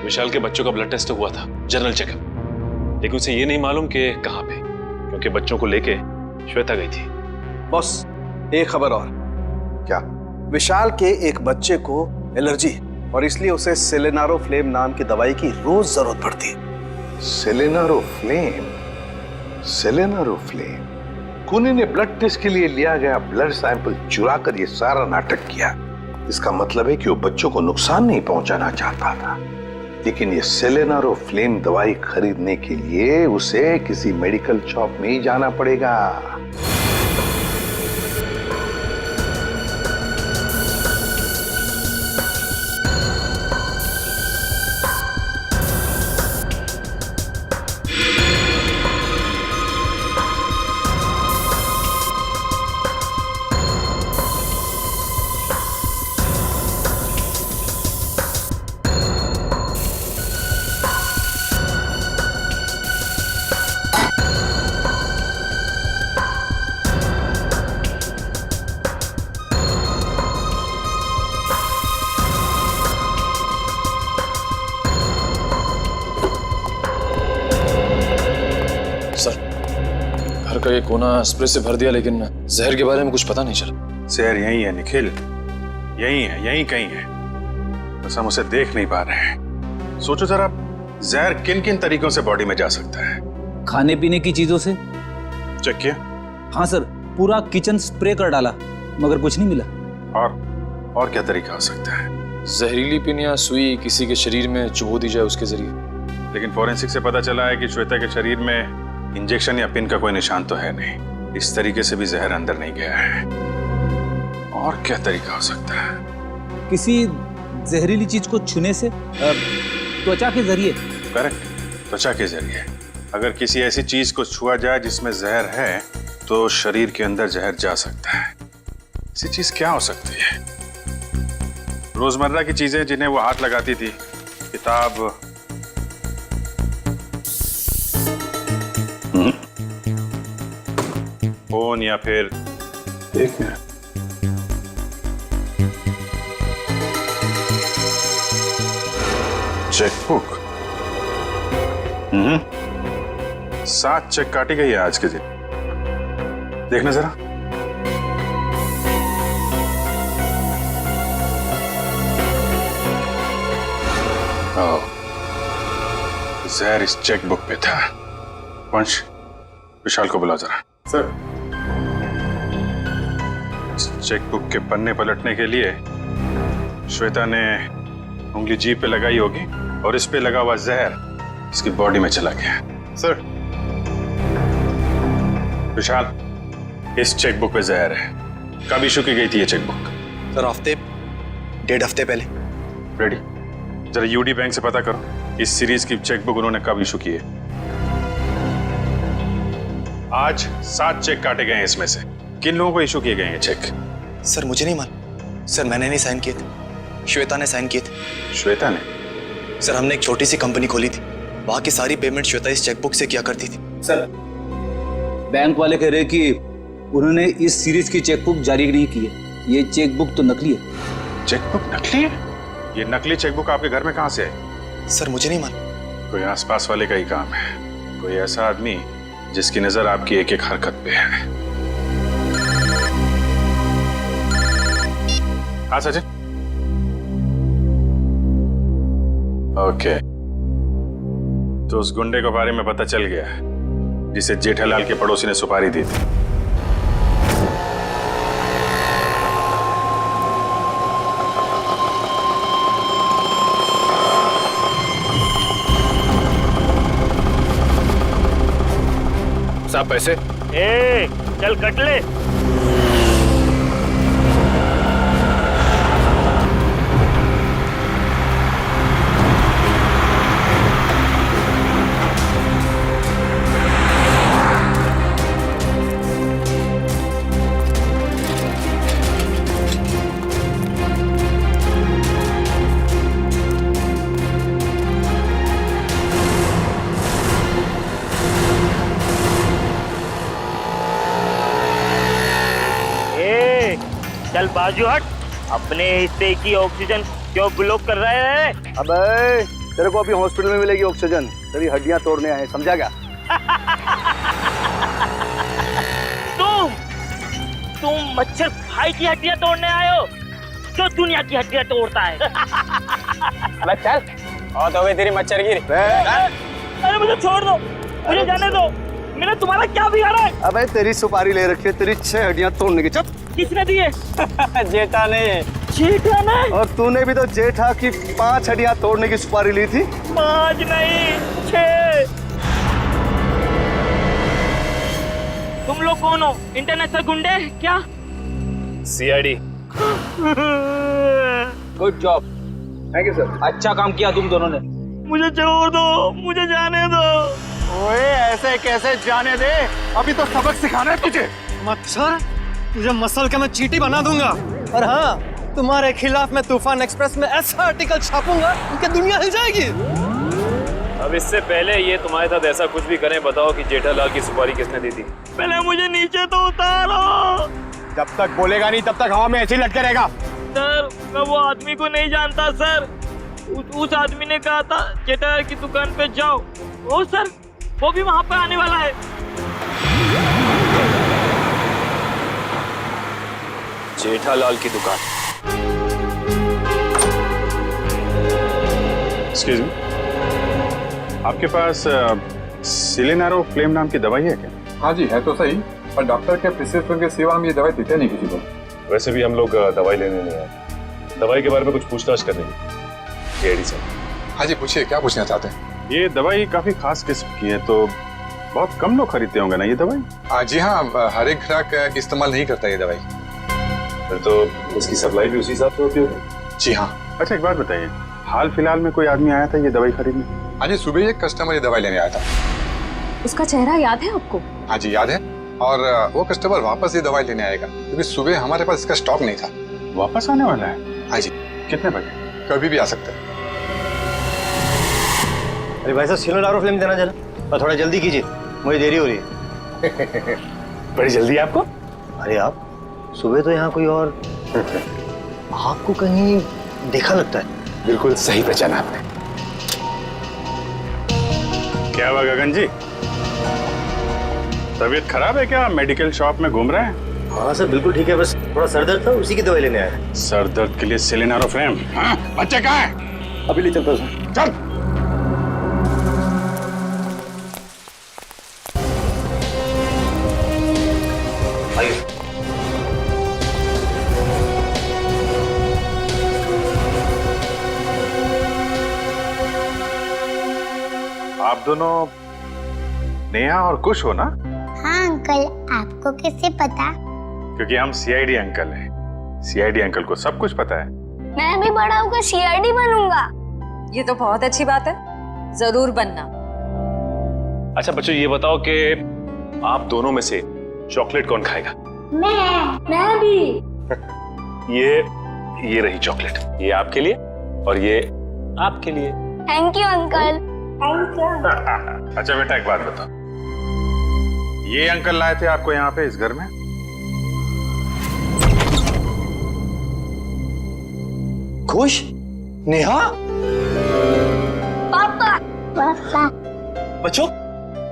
विशाल के बच्चों का ब्लड टेस्ट हुआ था, जनरल चेकअप, लेकिन उसे ये नहीं मालूम कि कहाँ पे, क्योंकि बच्चों को लेके श्वेता गई थी। बॉस एक खबर और। क्या? विशाल के एक बच्चे को एलर्जी, और इसलिए उसे सेलेनारोफ्लेम नाम की दवाई की रोज जरूरत पड़ती है। सेलेनारोफ्लेम? सेलेनारोफ्लेम? खूनी ने ब्लड टेस्ट के लिए लिया गया ब्लड सैंपल चुरा कर ये सारा नाटक किया। इसका मतलब है कि वो बच्चों को नुकसान नहीं पहुंचाना चाहता था, लेकिन ये सेलेनारोफ्लेम दवाई खरीदने के लिए उसे किसी मेडिकल शॉप में ही जाना पड़ेगा। घर का ये कोना स्प्रे से भर दिया, लेकिन जहर के बारे में कुछ पता नहीं चला। जहर यही है निखिल, यही है, यही कहीं है, बस हम उसे देख नहीं पा रहे हैं। सोचो जरा, जहर किन किन तरीकों से बॉडी में जा सकता है? खाने पीने की चीजों से। चेक किया? हाँ सर, पूरा किचन स्प्रे कर डाला मगर कुछ नहीं मिला। और क्या तरीका हो सकता है? जहरीली पिन या सुई किसी के शरीर में चुभो दी जाए उसके जरिए। लेकिन फॉरेंसिक से पता चला है कि श्वेता के शरीर में इंजेक्शन या पिन का कोई निशान तो है नहीं। इस तरीके से भी जहर अंदर नहीं गया है। और क्या तरीका हो सकता है? किसी जहरीली चीज को छूने से, त्वचा के जरिए। करेक्ट, त्वचा के जरिए। अगर किसी ऐसी चीज को छुआ जाए जिसमें जहर है तो शरीर के अंदर जहर जा सकता है। ऐसी चीज क्या हो सकती है? रोजमर्रा की चीजें जिन्हें वो हाथ लगाती थी, किताब, फोन, या फिर एक मिनट, चेकबुक। 7 चेक काटी गई है आज के दिन। देखना जरा। जहर इस चेकबुक पे था। वंश, विशाल को बुला जरा। सर। चेकबुक के पन्ने पलटने के लिए श्वेता ने उंगली जीभ पे लगाई होगी और इस पे लगा हुआ जहर इसकी बॉडी में चला गया। सर, विशाल, इस चेकबुक पे जहर है। कब इशू की गई थी ये चेकबुक? सर 1.5 हफ्ते पहले। रेडी, जरा यूडी बैंक से पता करो इस सीरीज की चेकबुक उन्होंने कब इशू की है। आज 7 चेक काटे गए हैं इसमें से। किन लोगों को इशू किए गए हैं चेक? सर मुझे नहीं मालूम। सर मैंने नहीं साइन किए थे, श्वेता ने साइन किए थे। श्वेता ने? सर हमने एक छोटी सी कंपनी खोली थी, वहां की सारी पेमेंट श्वेता इस चेकबुक से किया करती थी। सर बैंक वाले कह रहे कि उन्होंने इस सीरीज की चेकबुक जारी नहीं की है। ये चेकबुक तो नकली है। चेकबुक नकली है? ये नकली चेकबुक आपके घर में कहां से आई? सर मुझे नहीं मालूम। कोई आसपास वाले का ही काम है, कोई ऐसा आदमी जिसकी नजर आपकी एक एक हरकत पे है। हाँ सचिन। ओके, तो उस गुंडे के बारे में पता चल गया जिसे जेठालाल के पड़ोसी ने सुपारी दी थी। साहब पैसे? ए, चल कट ले। चल बाजू हट, अपने हिस्से की ऑक्सीजन क्यों ब्लॉक कर रहे हैं? अबे तेरे को अभी हॉस्पिटल में मिलेगी ऑक्सीजन, तेरी हड्डियां तोड़ने आए, समझा क्या? तुम मच्छर भाई की हड्डियां तोड़ने आए हो, जो दुनिया की हड्डियां तोड़ता है। अबे चल, और तो गई तेरी मच्छर गिरी। अरे मुझे छोड़ दो, मुझे जाने दो, मैंने तुम्हारा क्या बिगाड़ा है? अबे तेरी सुपारी ले रखी है, तेरी 6 हड्डियां तोड़ने की। चुप। किसने दी है? जेठा ने। जेठा ने? और तूने भी तो जेठा की 5 हड्डियां तोड़ने की सुपारी ली थी। 5 नहीं 6। तुम लोग कौन हो? इंटरनेशनल गुंडे क्या? CID. Good job. Thank you sir. अच्छा काम किया तुम दोनों ने। मुझे छोड़ दो, मुझे जाने दो। ओए ऐसे कैसे जाने दे, अभी तो सबक सिखाना है तुझे। मच्छर, तुझे मसल का मैं चींटी बना दूंगा। और हाँ, तुम्हारे खिलाफ मैं तूफान एक्सप्रेस में ऐसा आर्टिकल छापूंगा कि दुनिया हिल जाएगी। अब इससे पहले ये तुम्हारे साथ ऐसा कुछ भी करें, बताओ कि जेठालाल की सुपारी किसने दी थी? पहले मुझे नीचे तो उतारो। जब तक बोलेगा नहीं तब तक हवा में ऐसे ही लटके रहेगा। सर मैं वो आदमी को नहीं जानता सर, उस आदमी ने कहा था जेठालाल की दुकान पे जाओ। ओ सर, वो भी वहाँ पे आने वाला है। जेठालाल की दुकान? एक्सक्यूज मी, आपके पास सिलेनारो फ्लेम नाम की दवाई है क्या? हाँ जी है तो सही, पर डॉक्टर के प्रिस्क्रिप्शन के सिवा हम ये दवाई देते नहीं किसी को। वैसे भी हम लोग दवाई लेने नहीं आए, दवाई के बारे में कुछ पूछताछ करने की। एडी सर। हाँ जी पूछिए, क्या पूछना चाहते हैं? ये दवाई काफी खास किस्म की है, तो बहुत कम लोग खरीदते होंगे ना ये दवाई? जी हाँ, हर एक ग्राहक इस्तेमाल नहीं करता ये दवाई। फिर तो इसकी सप्लाई भी उसी हिसाब से होती होगी। जी हाँ। अच्छा एक बात बताइए, हाल फिलहाल में कोई आदमी आया था ये दवाई खरीदने? हाँ जी, सुबह एक कस्टमर ये दवाई लेने आया था। उसका चेहरा याद है आपको? हाँ जी याद है, और वो कस्टमर वापस ये दवाई लेने आएगा, क्योंकि सुबह हमारे पास इसका स्टॉक नहीं था। वापस आने वाला है? हाँ जी। कितने बजे? कभी भी आ सकता है। अरे भाई साहब, सिलेनारो फ्लेम देना जरा, और थोड़ा जल्दी कीजिए, मुझे देरी हो रही है। बड़ी जल्दी है आपको? अरे आप सुबह तो यहाँ कोई और आपको कहीं देखा लगता है। बिल्कुल सही पहचाना आपने। क्या हुआ गगन जी, तबीयत खराब है क्या? मेडिकल शॉप में घूम रहे हैं? हाँ सर बिल्कुल ठीक है, बस थोड़ा सर दर्द था, उसी की दवाई लेने आया। सर दर्द के लिए सिलेनारो फ्लेम? हाँ? बच्चे कहाँ हैं? अभी ले चलता हूँ। चल। आप दोनों नेहा और कुश हो ना? हाँ अंकल, आपको कैसे पता? क्योंकि हम सीआईडी अंकल हैं। सीआईडी अंकल को सब कुछ पता है। मैं भी बड़ा होकर सीआईडी बनूंगा। ये तो बहुत अच्छी बात है, जरूर बनना। अच्छा बच्चों, ये बताओ कि आप दोनों में से चॉकलेट कौन खाएगा? मैं भी। ये रही चॉकलेट, ये आपके लिए और ये आपके लिए। Thank you uncle. Thank you. अच्छा बेटा, एक बात बताओ, ये अंकल लाए थे आपको यहाँ पे इस घर में? खुश? नेहा? पापा। पापा। बच्चों,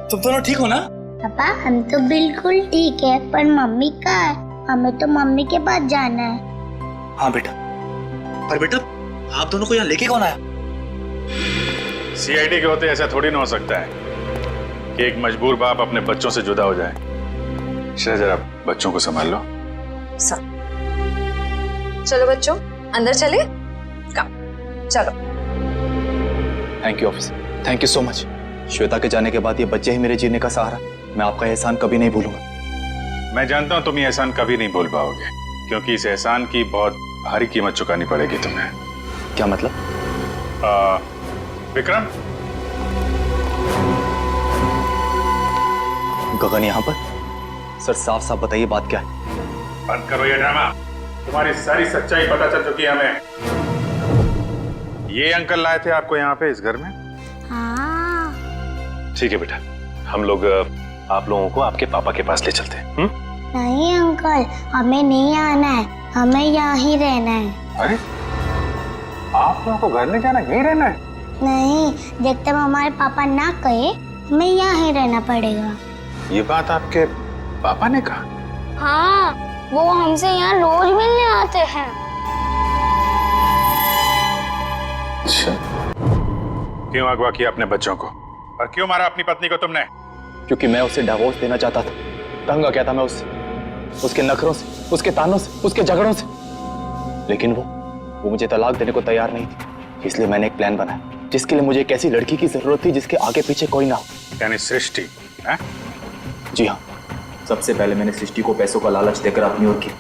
तुम दोनों ठीक हो ना? पापा हम तो बिल्कुल ठीक है, पर मम्मी कहाँ है? हमें तो मम्मी के पास जाना है। हाँ बेटा, पर बेटा आप दोनों को यहाँ लेके कौन आया? सीआईडी के होते ऐसा थोड़ी ना हो सकता है कि एक मजबूर बाप अपने बच्चों से जुदा हो जाए। जरा बच्चों को संभाल लो। चलो बच्चों, अंदर चले। चलो। Thank you officer, thank you so much. Shweta के जाने के बाद ये बच्चे ही मेरे जीने का सहारा। मैं आपका एहसान कभी नहीं भूलूंगा। मैं जानता हूं तुम ये एहसान कभी नहीं भूल पाओगे, क्योंकि इस एहसान की बहुत भारी कीमत चुकानी पड़ेगी तुम्हें। क्या मतलब? विक्रम, गगन यहाँ पर? सर साफ साफ बताइए बात क्या है? बंद करो ये ड्रामा। तुम्हारी सारी सच्चाई पता चल चुकी है हमें। ये अंकल लाए थे आपको यहाँ पे इस घर में? हाँ। ठीक है बेटा, हम लोग आप लोगों को आपके पापा के पास ले चलते हैं। नहीं अंकल, हमें नहीं आना है, हमें यहाँ ही रहना है। अरे, आप लोगों को घर नहीं जाना, यहीं रहना है? नहीं, जब तक हमारे पापा ना कहे हमें यहाँ ही रहना पड़ेगा। ये बात आपके पापा ने कहा? हाँ, वो हमसे यहाँ रोज मिलने आते हैं। अच्छा, क्यों अगवा किया अपने बच्चों को और क्यों मारा अपनी पत्नी को तुमने? क्योंकि मैं उसे डिवोर्स देना चाहता था। तंग आ गया था मैं उससे, उसके नखरों से, उसके तानों से, उसके झगड़ों से। लेकिन वो मुझे तलाक देने को तैयार नहीं थी। इसलिए मैंने एक प्लान बनाया जिसके लिए मुझे एक ऐसी लड़की की जरूरत थी जिसके आगे पीछे कोई ना हो। यानी सृष्टि? जी हाँ, सबसे पहले मैंने सृष्टि को पैसों का लालच देकर अपनी ओर की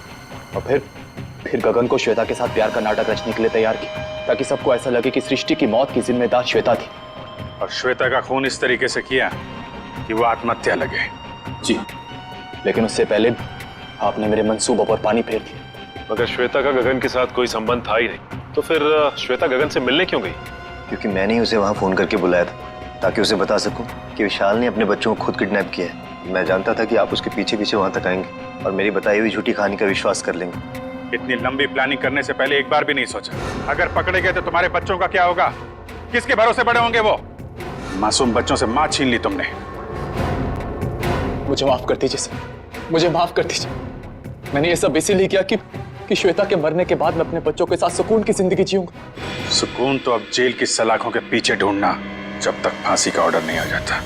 और फिर गगन को श्वेता के साथ प्यार का नाटक रचने के लिए तैयार की, ताकि सबको ऐसा लगे कि सृष्टि की मौत की जिम्मेदार श्वेता थी। और श्वेता का खून इस तरीके से किया कि वो आत्महत्या लगे? जी, लेकिन उससे पहले आपने मेरे मंसूबों पर पानी फेर दिया। मगर श्वेता का गगन के साथ कोई संबंध था ही नहीं, तो फिर श्वेता गगन से मिलने क्यों गई? क्योंकि मैंने ही उसे वहां फोन करके बुलाया था ताकि उसे बता सकूं कि विशाल ने अपने बच्चों को खुद किडनैप किया है। मैं जानता था कि आप उसके पीछे पीछे वहां तक आएंगे और मेरी बताई हुई झूठी कहानी का विश्वास कर लेंगे। इतनी लंबी प्लानिंग करने से पहले एक बार भी नहीं सोचा, अगर पकड़े गए तो तुम्हारे बच्चों का क्या होगा? किसके भरोसे बड़े होंगे वो? मासूम बच्चों से मां छीन ली तुमने। मुझे माफ कर दीजिए सर, मुझे माफ कर दीजिए। मैंने ये सब इसीलिए किया कि श्वेता के मरने के बाद मैं अपने बच्चों के साथ सुकून की जिंदगी जीऊंगा। सुकून तो अब जेल की सलाखों के पीछे ढूंढना, जब तक फांसी का ऑर्डर नहीं आ जाता।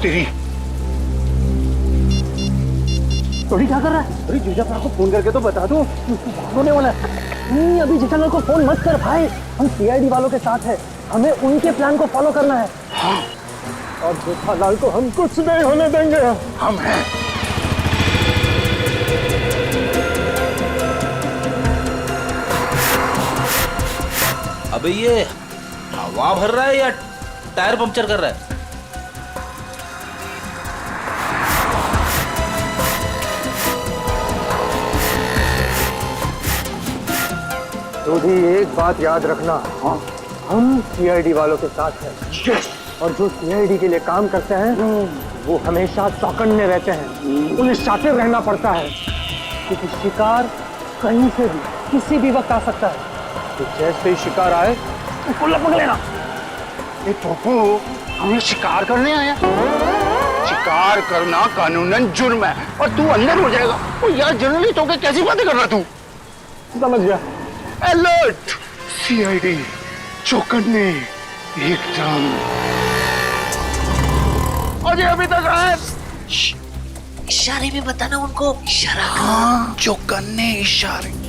तेरी थोड़ी क्या कर रहा है? अरे जीजा को फोन करके तो बता दो, होने वाला है। नहीं, अभी जेठालाल को फोन मत कर भाई, हम सीआईडी वालों के साथ हैं, हमें उनके प्लान को फॉलो करना है। हाँ। और जेठालाल को हम कुछ नहीं होने देंगे। हम हैं। अबे ये हवा भर रहा है या टायर पंक्चर कर रहा है? तो भी एक बात याद रखना, हम सीआईडी वालों के साथ हैं। और जो सीआईडी के लिए काम करते हैं वो हमेशा चौकन्ने रहते हैं, उन्हें शातिर रहना पड़ता है, क्योंकि शिकार कहीं से भी किसी भी वक्त आ सकता है। तो जैसे ही शिकार आए उसको लपक लेना। ए पप्पू, हमें शिकार करने आया? शिकार करना कानूनन जुर्म है और तू अंदर हो जाएगा। ओ यार जर्नलिस्ट होकर कैसी बातें कर रहा तू? समझ गया। अलर्ट, सीआईडी, चौकन्ने, एकदम। अजय अभी तक आए? इशारे में बताना उनको, इशारा। हाँ, चौकन्ने इशारे।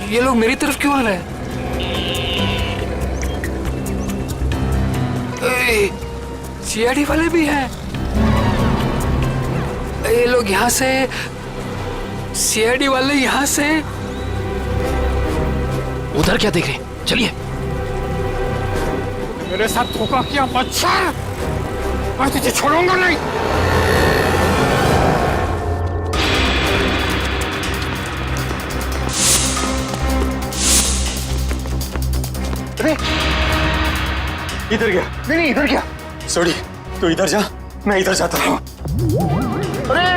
ये लोग मेरी तरफ क्यों आ रहे हैं? सीआईडी वाले भी हैं। ये लोग यहाँ से, सीआईडी वाले यहाँ से। उधर क्या देख रहे? चलिए। मेरे साथ धोखा किया बच्चा, मैं तुझे छोड़ूंगा नहीं। अरे इधर गया? नहीं इधर गया। सॉरी, तू इधर जा, मैं इधर जाता हूँ। अरे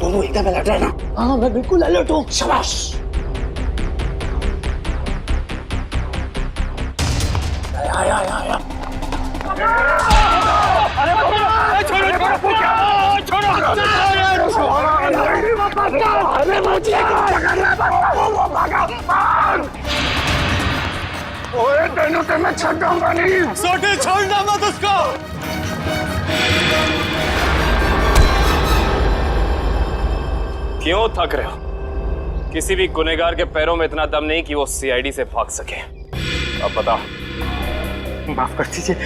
दोनों एकदम अलर्ट रहना। हाँ, मैं बिल्कुल अलर्ट हूँ। शाबाश। आया। अरे ओए तेनों से मैं छूटूंगा नहीं। छोटे छोड़ना मत उसको। क्यों थक रहे हो? किसी भी गुनहगार के पैरों में इतना दम नहीं कि वो सीआईडी से भाग सके। अब बताओ। माफ कर दीजिए,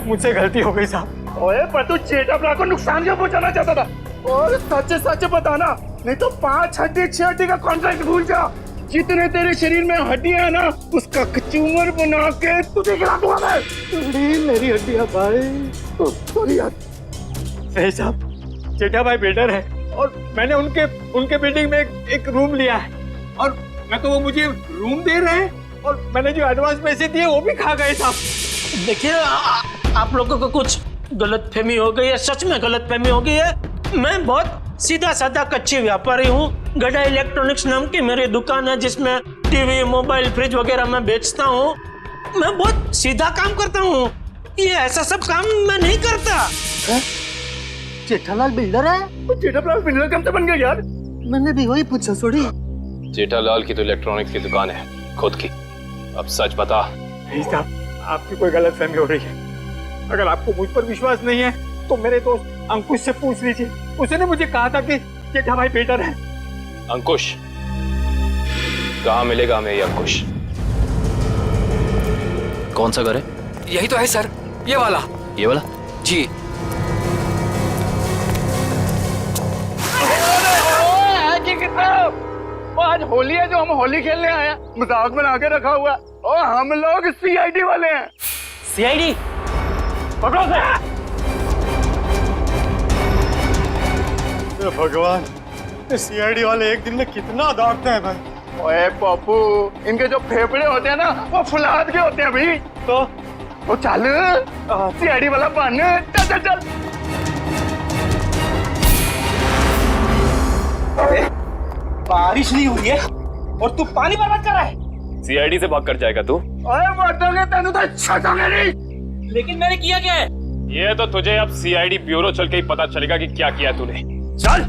मुझसे गलती हो गई साहब। ओए पर तू जेठाब्रा को नुकसान क्यों पहुंचाना चाहता था? और सच सच बताना, नहीं तो 5 हड्डी 6 हड्डी का कॉन्ट्रैक्ट भूल जा। जितने तेरे शरीर में हड्डियां है ना, उसका कचूमर बना के तुझे खिला दूंगा मैं। मेरी हड्डियां भाई। सॉरी यार। सही साहब, जेठा भाई बिल्डर है और मैंने उनके बिल्डिंग में एक रूम लिया है और मैं तो वो मुझे रूम दे रहे हैं और मैंने जो एडवांस पैसे दिए वो भी खा गए साहब। देखिए, आप लोगों को कुछ गलतफहमी हो गई है, सच में गलतफहमी हो गई है। मैं बहुत सीधा साधा कच्ची व्यापारी हूँ। गड़ा इलेक्ट्रॉनिक्स नाम की मेरी दुकान है जिसमें टीवी, मोबाइल, फ्रिज वगैरह मैं बेचता हूँ। मैं बहुत सीधा काम करता हूँ, ये ऐसा सब काम मैं नहीं करता। जेठालाल बिल्डर है? जेठालाल बिल्डर कब से बन गया यार? मैंने भी वही पूछा। सॉरी। जेठालाल की तो इलेक्ट्रॉनिक्स की दुकान है खुद की। अब सच बता। नहीं साहब, आपकी कोई गलतफहमी हो रही है। अगर आपको मुझ पर विश्वास नहीं है तो मेरे दोस्त अंकुश से पूछ लीजिए। उसने मुझे कहा था कि जेठा भाई बेटर है। अंकुश? कहाँ मिलेगा हमें ये अंकुश? कौन सा घर है? यही तो है सर, ये वाला। ये वाला? जी। आज होली है जो हम होली खेलने आए हैं, मजाक बना के रखा हुआ है। और हम लोग सीआईडी वाले हैं। सीआईडी? पकड़ो से। भगवान, सीआईडी वाले एक दिन में कितना दौड़ते हैं भाई। ओए पप्पू, इनके जो फेफड़े होते हैं ना, वो फुलाद के होते हैं भाई। तो चल सीआईडी वाला बन। चल चल चल। बारिश नहीं हुई है और तू पानी बर्बाद कर रहा है। सीआईडी से भाग कर जाएगा तू? ओए मर्दोगे तेनू तो छटांगे नहीं। लेकिन मैंने किया क्या है? ये तो तुझे अब सीआईडी ब्यूरो चल के ही पता चलेगा कि क्या किया तूने। चल।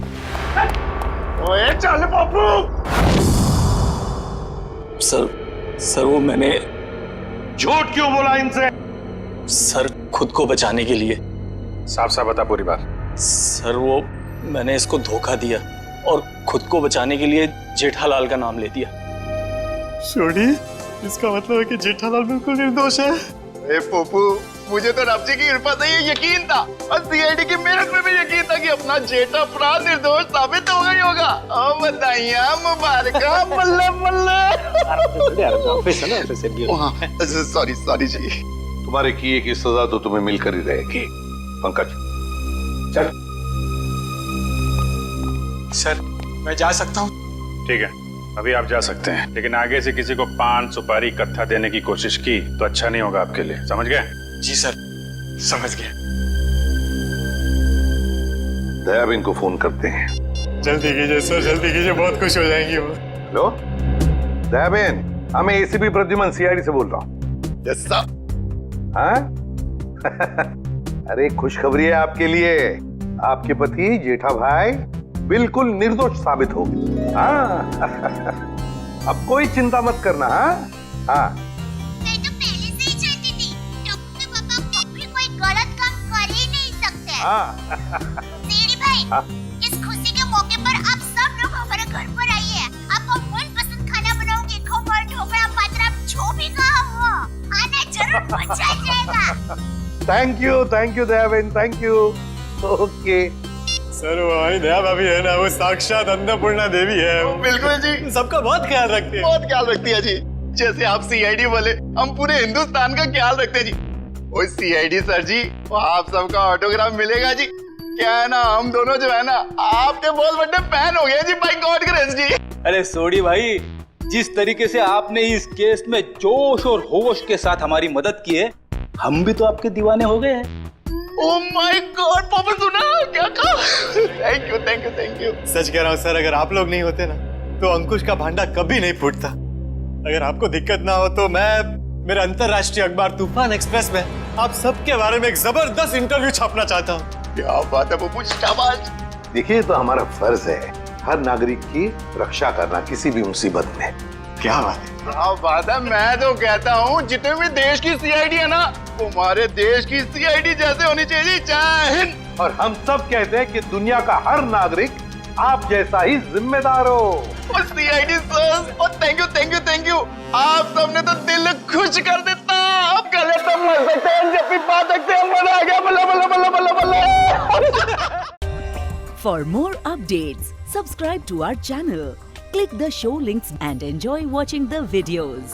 ओए चल बाबू। सर वो मैंने झूठ क्यों बोला इनसे? सर खुद को बचाने के लिए। साफ साफ बता पूरी बात। सर वो मैंने इसको धोखा दिया और खुद को बचाने के लिए जेठालाल का नाम ले दिया। छोड़ी, इसका मतलब है कि जेठालाल बिल्कुल निर्दोष है। ए पोपू, मुझे तो रब जी की कृपा से ये यकीन था और सीआईडी की मेहनत में भी यकीन था कि अपना जेठा भरा निर्दोष साबित हो गई होगा। ओ बधाइयां मुबारका, बल्ले बल्ले। सॉरी जी। तुम्हारे किए की सजा तो तुम्हें मिलकर ही रहेगी। पंकज चल। सर मैं जा सकता हूँ? ठीक है, अभी आप जा सकते हैं, लेकिन आगे से किसी को पान सुपारी कत्था देने की कोशिश की तो अच्छा नहीं होगा आपके लिए, समझ गए? जी सर, समझ गए। दयाबेन को फोन करते हैं। जल्दी कीजिए सर, जल्दी कीजिए, बहुत खुश हो जाएंगी वो। हेलो दयाबेन, मैं एसीपी प्रद्युमन सीआईडी से बोल रहा हूँ। Yes sir. हाँ? अरे खुशखबरी है आपके लिए, आपके पति जेठा भाई बिल्कुल निर्दोष साबित हो गए। हाँ अब कोई चिंता मत करना। हाँ मैं तो पहले से ही चाहती थी, टप्पू के पापा कभी कोई गलत काम कर ही नहीं सकते। सीडी भाई, इस खुशी के मौके पर आप सब लोग हमारे घर पर आइए। आपको मनपसंद खाना बनाऊंगी, खमण, ढोकला, पात्रा, जो भी कहा वो आना जरूर, मजा आ जाएगा। Thank you Dayaben, thank you. Okay sir वो हमारी दया भाभी है ना, वो साक्षात अन्नपूर्णा देवी है। बिल्कुल जी, सबका बहुत ख्याल रखती है। बहुत ख्याल रखती है जी। जैसे आप सीआईडी वाले, हम पूरे हिंदुस्तान का ख्याल रखते हैं जी। ओ सीआईडी सर जी, वो आप सबका ऑटोग्राफ मिलेगा जी। क्या है ना, हम दोनों जो है ना आपके बहुत बड़े फैन हो गए जी, बाय गॉड ग्रेस जी। अरे सोडी भाई, जिस तरीके से आपने इस केस में जोश और होश के साथ हमारी मदद की है, हम भी तो आपके दीवाने हो गए हैं। ओह माय गॉड, पापा सुना क्या कहा? Thank you. सच कह रहा हूँ सर, अगर आप लोग नहीं होते ना तो अंकुश का भांडा कभी नहीं फूटता। अगर आपको दिक्कत ना हो तो मैं मेरे अंतरराष्ट्रीय अखबार तूफान एक्सप्रेस में आप सबके बारे में एक जबरदस्त इंटरव्यू छापना चाहता हूँ। क्या बात है पप्पू, शाबाश। देखिए, तो हमारा फर्ज है हर नागरिक की रक्षा करना किसी भी मुसीबत में। क्या बात है, क्या बात है। मैं तो कहता हूँ जितने भी देश की सीआईडी है ना, हमारे देश की सीआईडी जैसे होनी चाहिए। जय हिंद। और हम सब कहते हैं कि दुनिया का हर नागरिक आप जैसा ही जिम्मेदार हो। CID sir, thank you. आप सबने तो दिल खुश कर देता। आप गले तो मर सकते हैं, जब भी पा सकते हैं, मजा आ गया। बल्ले। For more updates, subscribe to our channel, click the show links and enjoy watching the videos.